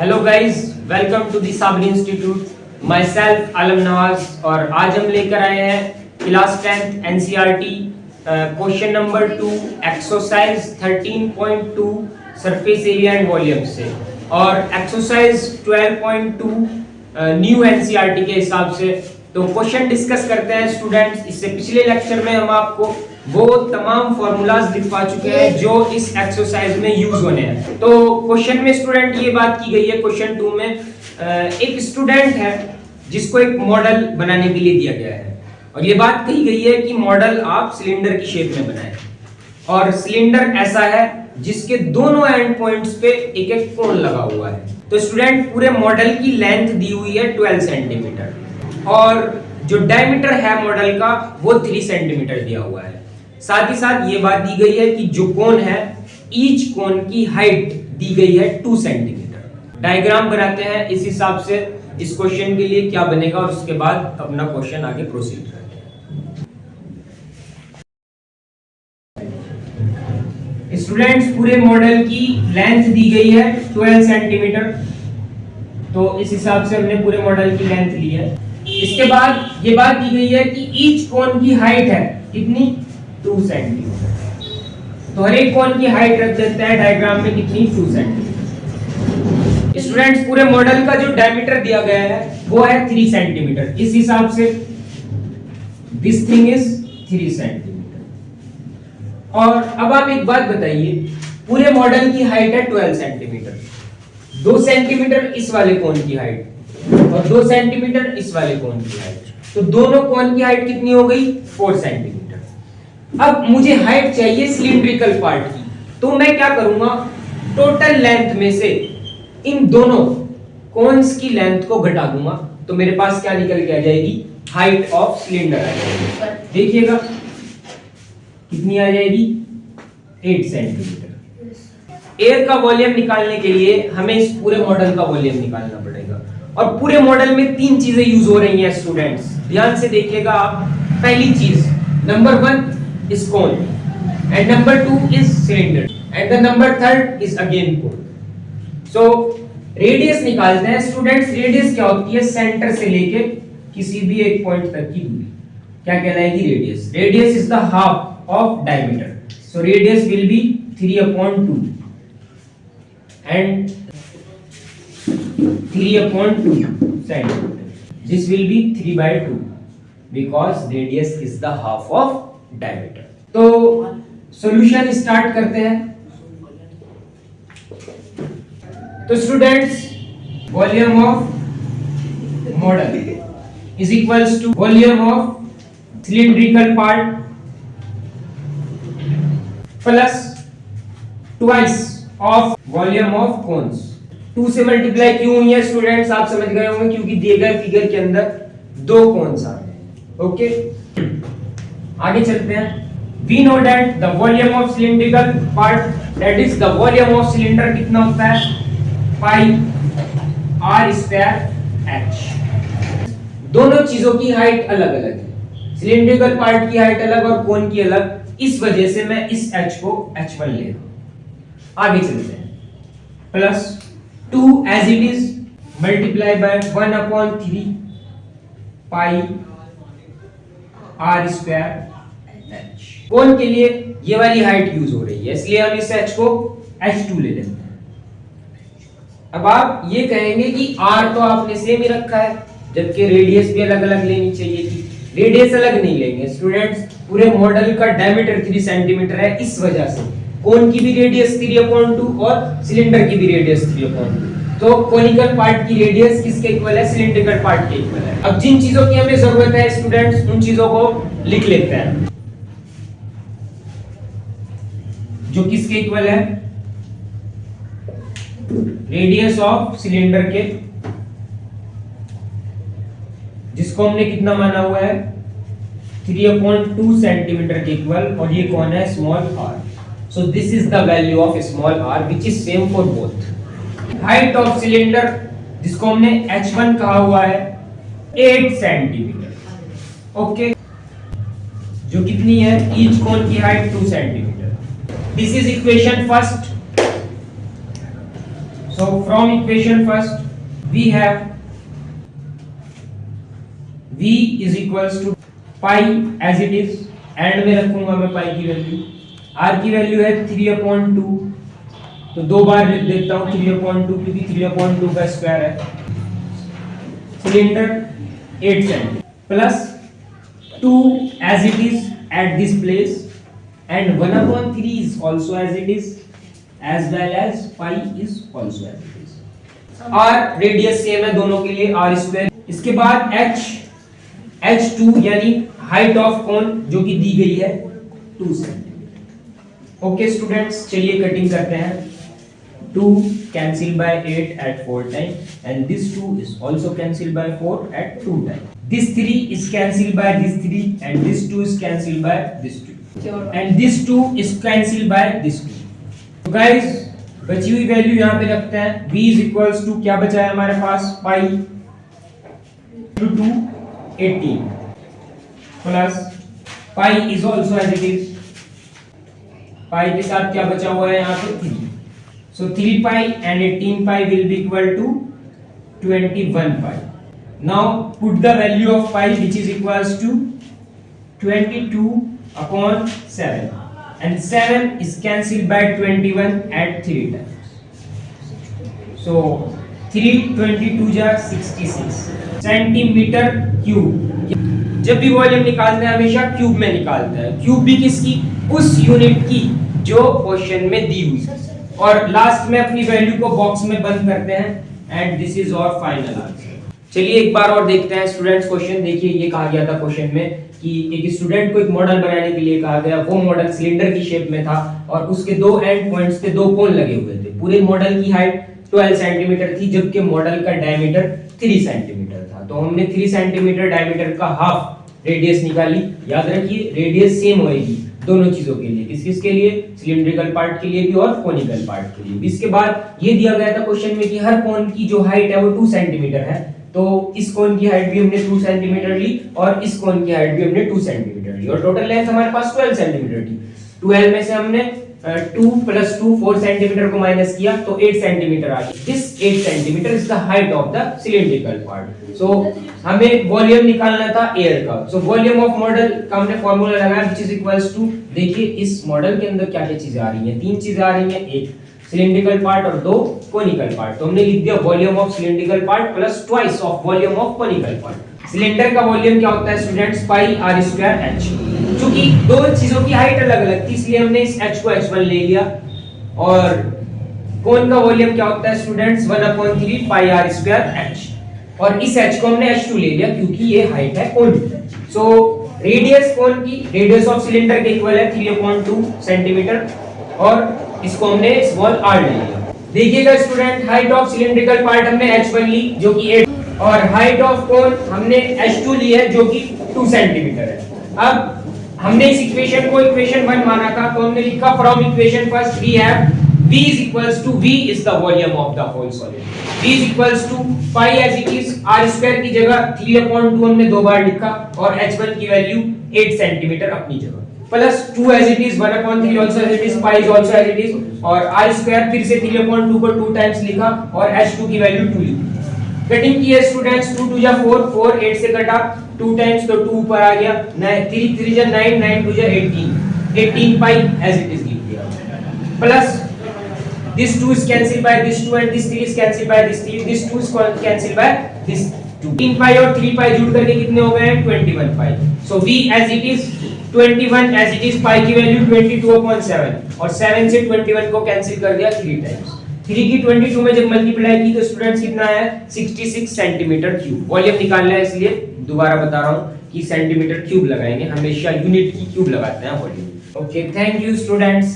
Hello guys, welcome to the Sabri institute. Myself Alam Nawaz. और आज हम लेकर आए हैं class 10th NCERT question number 2 exercise 13.2 surface area and volume से, और एक्सरसाइज 12.2 न्यू एनसीईआरटी के हिसाब से। तो क्वेश्चन डिस्कस करते हैं स्टूडेंट्स। इससे पिछले लेक्चर में हम आपको वो तमाम फॉर्मूलाज लिखवा चुके हैं जो इस एक्सरसाइज में यूज होने हैं। तो क्वेश्चन में स्टूडेंट ये बात की गई है, क्वेश्चन 2 में एक स्टूडेंट है जिसको एक मॉडल बनाने के लिए दिया गया है, और ये बात कही गई है कि मॉडल आप सिलेंडर की शेप में बनाएं, और सिलेंडर ऐसा है जिसके दोनों एंड पॉइंट्स पे एक एक कोण लगा हुआ है। तो स्टूडेंट पूरे मॉडल की लेंथ दी हुई है 12 सेंटीमीटर, और जो डायमीटर है मॉडल का वो 3 सेंटीमीटर दिया हुआ है। साथ ही साथ ये बात दी गई है कि जो कोण है, ईच कोण की हाइट दी गई है 2 सेंटीमीटर। डायग्राम बनाते हैं इस हिसाब से इस क्वेश्चन के लिए क्या बनेगा, और उसके बाद अपना क्वेश्चन आगे प्रोसीड करते हैं। स्टूडेंट्स, पूरे मॉडल की लेंथ दी गई है 12 सेंटीमीटर, तो इस हिसाब से हमने पूरे मॉडल की लेंथ ली है। इसके बाद ये बात दी गई है कि ईच कोण की हाइट है कितनी, 2 सेंटीमीटर। तो हर एक कोण की हाइट रख देते हैं डायग्राम में कितनी, 2 सेंटीमीटर। स्टूडेंट्स, पूरे मॉडल का जो डायमीटर दिया गया है वो है 3 सेंटीमीटर। इस हिसाब से दिस थिंग इज 3 सेंटीमीटर। और अब आप एक बात बताइए, पूरे मॉडल की हाइट है 12 सेंटीमीटर, 2 सेंटीमीटर इस वाले कोण की हाइट और 2 सेंटीमीटर इस वाले कोण की हाइट, तो दोनों कोण की हाइट कितनी हो गई, 4 सेंटीमीटर। अब मुझे हाइट चाहिए सिलिंड्रिकल पार्ट की, तो मैं क्या करूंगा, टोटल लेंथ में से इन दोनों कोन्स की लेंथ को घटा दूंगा, तो मेरे पास क्या निकल के आ जाएगी, हाइट ऑफ सिलेंडर आ जाएगी। देखिएगा कितनी आ जाएगी, 8 सेंटीमीटर। एयर का वॉल्यूम निकालने के लिए हमें इस पूरे मॉडल का वॉल्यूम निकालना पड़ेगा, और पूरे मॉडल में 3 चीजें यूज हो रही हैं स्टूडेंट्स, ध्यान से देखिएगा आप। पहली चीज, number 1 is cone, and number 2 is cylinder, and the number 3 is again cone. So radius निकालते हैं स्टूडेंट्स। रेडियस क्या होती है, सेंटर से लेके किसी भी एक पॉइंट तक की दूरी क्या कहलाएगी, radius. Radius is the half of diameter, so radius will be 3/2 and 3/2 centimeter. This will be 3/2 because radius is the half of diameter. तो सॉल्यूशन स्टार्ट करते हैं। तो students, volume of model is equals to volume of cylindrical part plus twice of volume of cones. 2 से multiply क्यों हुई है students, आप समझ गए होंगे, क्योंकि दिए गए फिगर के अंदर 2 कोन्स आ रहे हैं। ओके, आगे चलते हैं। We know that the volume of cylindrical part, that is the volume of cylinder कितना होता है, pi r square h। दोनों चीजों की हाइट अलग अलग है, सिलिंड्रिकल पार्ट की हाइट अलग और कोन की अलग, इस वजह से मैं इस h को h1 ले रहा हूं। आगे चलते हैं। Plus 2 as it is multiply by 1/3 pi r square h। कोण के लिए ये वाली हाइट यूज हो रही है, इसलिए हम इस h को h2 ले लेते हैं। अब आप ये कहेंगे कि r तो आपने सेम ही रखा है, जबकि रेडियस भी अलग अलग लेनी चाहिए थी। रेडियस अलग नहीं लेंगे स्टूडेंट्स, पूरे मॉडल का डायमीटर 3 सेंटीमीटर है, इस वजह से कोण की भी रेडियस 3/2 और सिलेंडर की भी रेडियस 3/2। तो कोनिकल पार्ट की रेडियस किसके इक्वल है, सिलिंड्रिकल पार्ट के इक्वल है। अब जिन चीजों की हमें जरूरत है स्टूडेंट्स, उन चीजों को लिख लेते हैं। जो किसके इक्वल है, रेडियस ऑफ सिलेंडर के, जिसको हमने कितना माना हुआ है, 3/2 सेंटीमीटर के इक्वल, और ये कौन है, small r। So this is the value of small r which is same for both. Height of cylinder, जिसको हमने h1 कहा हुआ है, 8 सेंटीमीटर। ओके, जो कितनी है, ईच कोन की height 2 centimetre. This is equation first. So from equation first we have v is equals to pi as it is, and में रखूंगा मैं पाई की वैल्यू, r की वैल्यू है 3/2, तो दो बार लिख देता हूं 3/2 क्योंकि 3/2 का स्क्वायर है। Cylinder 8 centimetre plus 2 as it is at this place and 1/3 is also as it is as well as pi is also as it is। r radius same है दोनों के लिए r स्क्वायर। इसके बाद h2 यानी height of cone जो कि दी गई है 2 सेंटीमीटर। ओके स्टूडेंट्स, चलिए कटिंग करते हैं। 2 cancel by 8 at 4 time and this 2 is also cancelled by 4 at 2 time. This 3 is cancelled by this 3 and this 2 is cancelled by this 2 and this 2 is cancelled by this 2। तो guys बची हुई value यहाँ पे रखते हैं। v is equals to क्या बचा है हमारे पास, पाई to 2 18 plus pi is also as it is, पाई के साथ क्या बचा हुआ है यहाँ पे 3, so 3 pi and 18 pi will be equal to 21 pi। now put the value of pi which is equals to 22/7 and 7 is cancelled by 21 at 3 times, so 3 22 जा 66 centimetre cube. जब भी वॉल्यूम निकालते हैं हमेशा क्यूब में निकालते हैं, क्यूब भी किसकी, उस यूनिट की जो क्वेश्चन में दी हुई है, और लास्ट में अपनी वैल्यू को बॉक्स में बंद करते हैं and this is our final answer. चलिए एक बार और देखते हैं स्टूडेंट्स क्वेश्चन। देखिए ये कहा गया था क्वेश्चन में कि एक स्टूडेंट को एक मॉडल बनाने के लिए कहा गया, वो मॉडल सिलेंडर की शेप में था और उसके दो एंड पॉइंट्स पे दो कोन लगे हुए थे। पूरे मॉडल की हाइट 12 सेंटीमीटर थी जबकि मॉडल का डायमीटर 3 सेंटीमीटर था। तो हमने 3 सेंटीमीटर डायमीटर का हाफ रेडियस निकाली। याद रखिए रेडियस सेम होएगी दोनों चीजों के लिए, किस के लिए, सिलिंड्रिकल पार्ट के लिए भी और कोनिकल पार्ट के लिए भी। इसके बाद ये दिया गया था क्वेश्चन में कि हर कोन की जो हाइट है वो 2 सेंटीमीटर है, तो इस कोन की हाइट भी हमने 2 सेंटीमीटर ली और इस कोन की हाइट भी हमने 2 सेंटीमीटर ली और टोटल लेंथ हमारे पास 12 सेंटीमीटर थी। 12 में से हमने 2 + 2 4 सेंटीमीटर को माइनस किया तो 8 सेंटीमीटर आ गया। This 8 centimetre is the height of the cylindrical part. So हमें वॉल्यूम निकालना था एयर का। सो वॉल्यूम ऑफ मॉडल का हमने फार्मूला लगाया व्हिच इज इक्वल्स टू, देखिए इस मॉडल के अंदर क्या क्या चीजें आ रही हैं, 3 चीजें आ रही हैं, एक सिलिंड्रिकल पार्ट और 2 कोनिकल पार्ट। तो हमने लिख दिया volume of cylindrical part plus twice of volume of conical part. Cylinder का वॉल्यूम क्या होता है स्टूडेंट्स, पाई r स्क्वायर h। क्योंकि दो चीजों की हाइट अलग अलग थी इसलिए हमने इस h को h1 ले लिया। और कोन का वॉल्यूम क्या होता है स्टूडेंट्स, 1/3 पाई r स्क्वायर h। और इस h को हमने h2 ले लिया क्योंकि ये हाइट है कोन की। सो रेडियस कोन की, रेडियस ऑफ सिलेंडर के इक्वल है 3/2 सेंटीमीटर और इसको हमने स्मॉल r ले लिया। देखिएगा student, height of cylindrical part हमने h1 ली जो कि 8 और हाइट ऑफ कोन हमने h2 ली है जो कि 2 सेंटीमीटर है। अब हमने इस इक्वेशन को इक्वेशन 1 माना था तो हमने लिखा from equation first we have v is equals to v is the volume of the whole solid, v is equals to pi as it is, r square की जगह 3/2 हमने दो बार लिखा और h1 की वैल्यू 8 सेंटीमीटर अपनी जगह plus 2 as it is, 1/3 also as it is, pi is also as it is और r square फिर से 3/2 को 2 टाइम्स लिखा और h2 की वैल्यू 2 लिखी। कटिंग की है स्टूडेंट्स, 2 2 जा 4, 4 8 से कटा 2 टाइम्स तो 2 ऊपर आ गया, 3 3 जा 9, 9 2 जा 18 पाई एज इट इज लिख दिया plus this 2 is cancelled by this 2 and this 3 is cancelled by this 3, this 2 is cancelled by this 2। 3 पाई और 3 पाई जुड़ करके कितने हो गए हैं 21 पाई। सो v as it is 21 as it is, पाई की वैल्यू 22/7 और 7 से 21 को कैंसिल कर दिया 3 टाइम्स। 3 की 22 में जब मल्टीप्लाई की तो स्टूडेंट्स कितना है 66 सेंटीमीटर क्यूब। वॉल्यूम निकालना है इसलिए दोबारा बता रहा हूं कि सेंटीमीटर क्यूब लगाएंगे, हमेशा यूनिट की क्यूब लगाते हैं volume. Okay, thank you students.